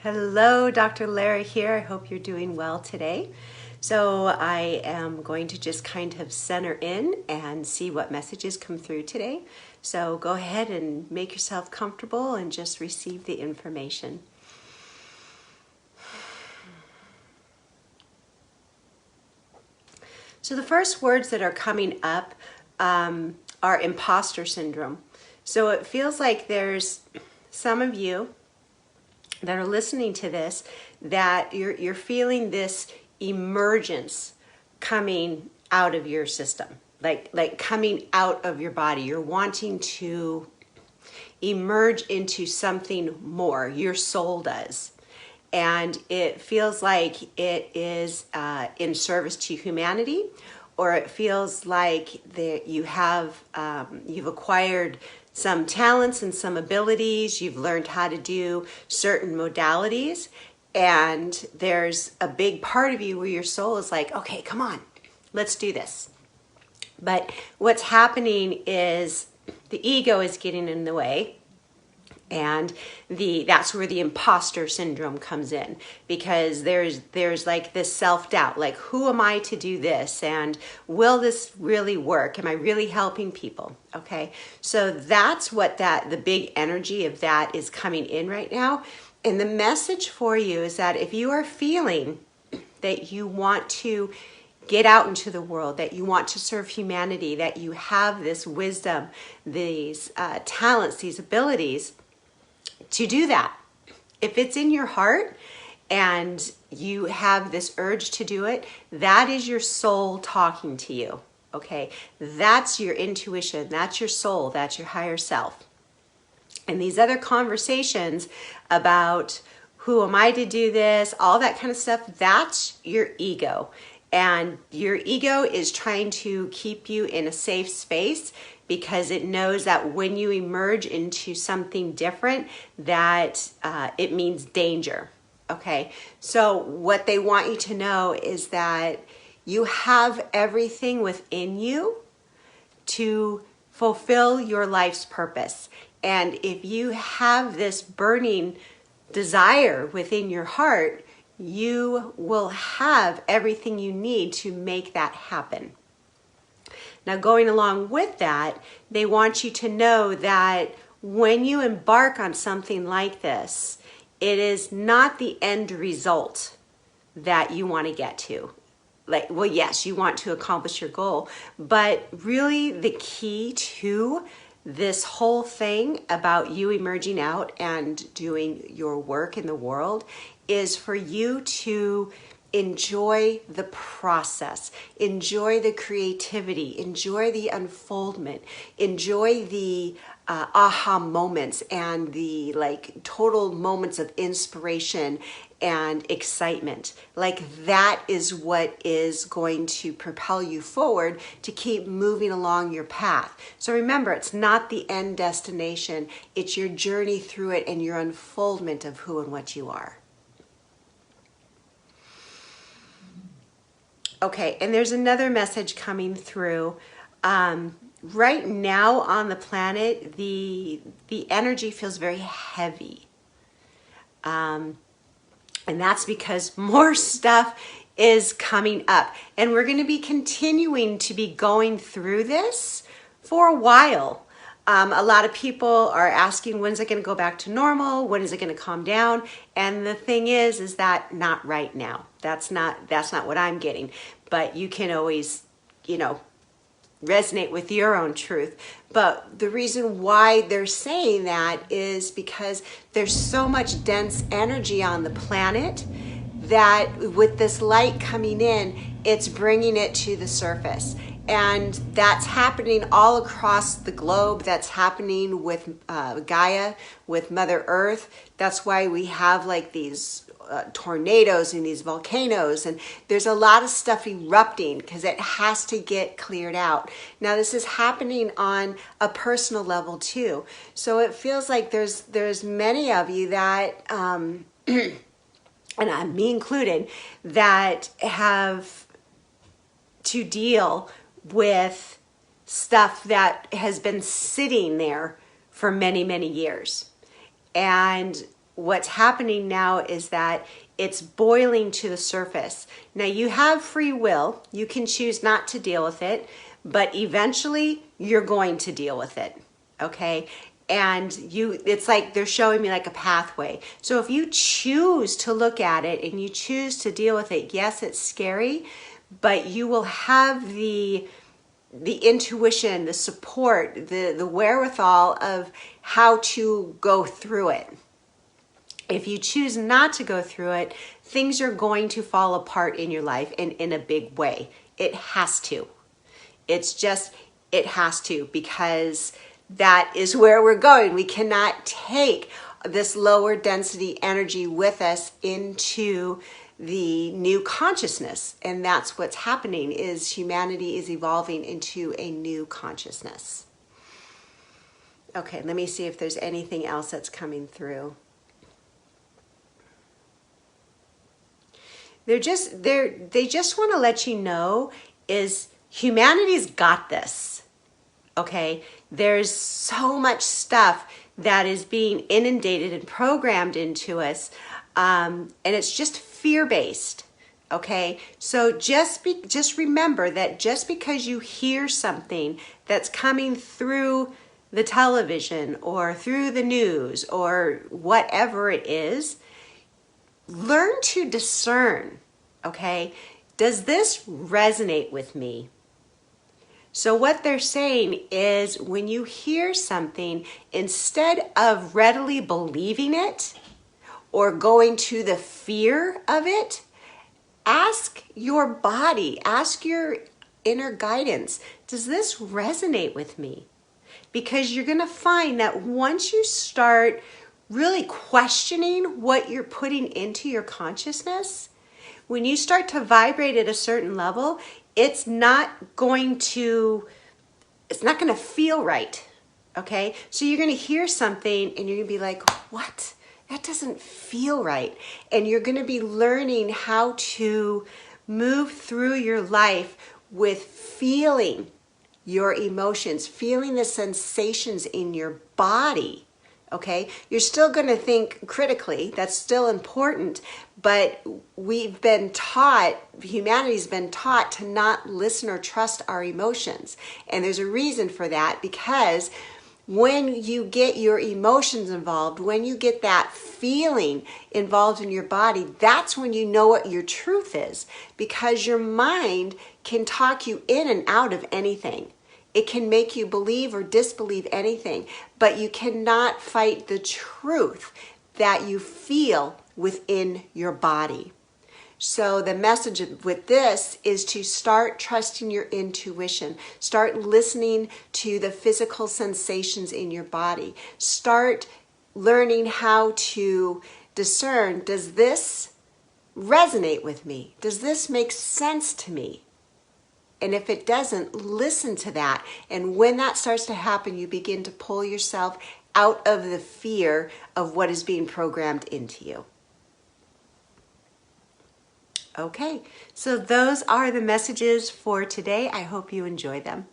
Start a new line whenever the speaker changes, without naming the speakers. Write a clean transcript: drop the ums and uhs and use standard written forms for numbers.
Hello, Dr. Lara here. I hope you're doing well today. So I am going to just kind of center in and see what messages come through today. So go ahead and make yourself comfortable and just receive the information. So the first words that are coming up are imposter syndrome. So it feels like there's some of you that are listening to this, that you're feeling this emergence coming out of your system, like coming out of your body. You're wanting to emerge into something more. Your soul does. And it feels like it is in service to humanity, or it feels like that you have you've acquired some talents and some abilities. You've learned how to do certain modalities, and there's a big part of you where your soul is like, okay, come on, let's do this. But what's happening is the ego is getting in the way. And that's where the imposter syndrome comes in, because there's like this self-doubt, like, who am I to do this? And will this really work? Am I really helping people? Okay. So that's what the big energy of that is coming in right now. And the message for you is that if you are feeling that you want to get out into the world, that you want to serve humanity, that you have this wisdom, these talents, these abilities, to do that. If it's in your heart and you have this urge to do it, that is your soul talking to you, okay? That's your intuition, that's your soul, that's your higher self. And these other conversations about who am I to do this, all that kind of stuff, that's your ego. And your ego is trying to keep you in a safe space, because it knows that when you emerge into something different, that it means danger. Okay, so what they want you to know is that you have everything within you to fulfill your life's purpose. And if you have this burning desire within your heart, you will have everything you need to make that happen. Now, going along with that, they want you to know that when you embark on something like this, it is not the end result that you want to get to. Like, well, yes, you want to accomplish your goal, but really the key to this whole thing about you emerging out and doing your work in the world is for you to enjoy the process, enjoy the creativity, enjoy the unfoldment, enjoy the aha moments and the total moments of inspiration and excitement. Like, that is what is going to propel you forward to keep moving along your path. So remember, it's not the end destination, it's your journey through it and your unfoldment of who and what you are. Okay, and there's another message coming through. Right now on the planet, the energy feels very heavy. And that's because more stuff is coming up. And we're going to be continuing to be going through this for a while. A lot of people are asking, when's it going to go back to normal? When is it going to calm down? And the thing is that not right now. That's not what I'm getting. But you can always, resonate with your own truth. But the reason why they're saying that is because there's so much dense energy on the planet that with this light coming in, it's bringing it to the surface. And that's happening all across the globe. That's happening with Gaia, with Mother Earth. That's why we have these tornadoes and these volcanoes, and there's a lot of stuff erupting because it has to get cleared out. Now, this is happening on a personal level too. So it feels like there's many of you that, and me included, that have to deal with stuff that has been sitting there for many, many years. And what's happening now is that it's boiling to the surface. Now you have free will. You can choose not to deal with it, but eventually you're going to deal with it. Okay? And it's like they're showing me like a pathway. So if you choose to look at it and you choose to deal with it, yes, it's scary, but you will have the intuition, the support, the wherewithal of how to go through it. If you choose not to go through it, things are going to fall apart in your life and in a big way. It has to. It has to, because that is where we're going. We cannot take this lower density energy with us into the new consciousness. And that's what's happening, is humanity is evolving into a new consciousness. Okay, let me see if there's anything else that's coming through. They just want to let you know is humanity's got this. Okay, there's so much stuff that is being inundated and programmed into us, and it's just fear-based. Okay, so just remember that just because you hear something that's coming through the television or through the news or whatever it is, learn to discern. Okay, does this resonate with me? So what they're saying is, when you hear something, instead of readily believing it or going to the fear of it, ask your body, ask your inner guidance, does this resonate with me? Because you're going to find that once you start really questioning what you're putting into your consciousness, when you start to vibrate at a certain level, it's not going to feel right. Okay? So you're going to hear something and you're going to be like, what? That doesn't feel right. And you're going to be learning how to move through your life with feeling your emotions, feeling the sensations in your body. Okay, you're still going to think critically. That's still important, but we've been taught, humanity's been taught to not listen or trust our emotions. And there's a reason for that, because when you get your emotions involved, when you get that feeling involved in your body, that's when you know what your truth is, because your mind can talk you in and out of anything. It can make you believe or disbelieve anything, but you cannot fight the truth that you feel within your body. So the message with this is to start trusting your intuition. Start listening to the physical sensations in your body. Start learning how to discern, does this resonate with me? Does this make sense to me? And if it doesn't, listen to that. And when that starts to happen, you begin to pull yourself out of the fear of what is being programmed into you. Okay, so those are the messages for today. I hope you enjoy them.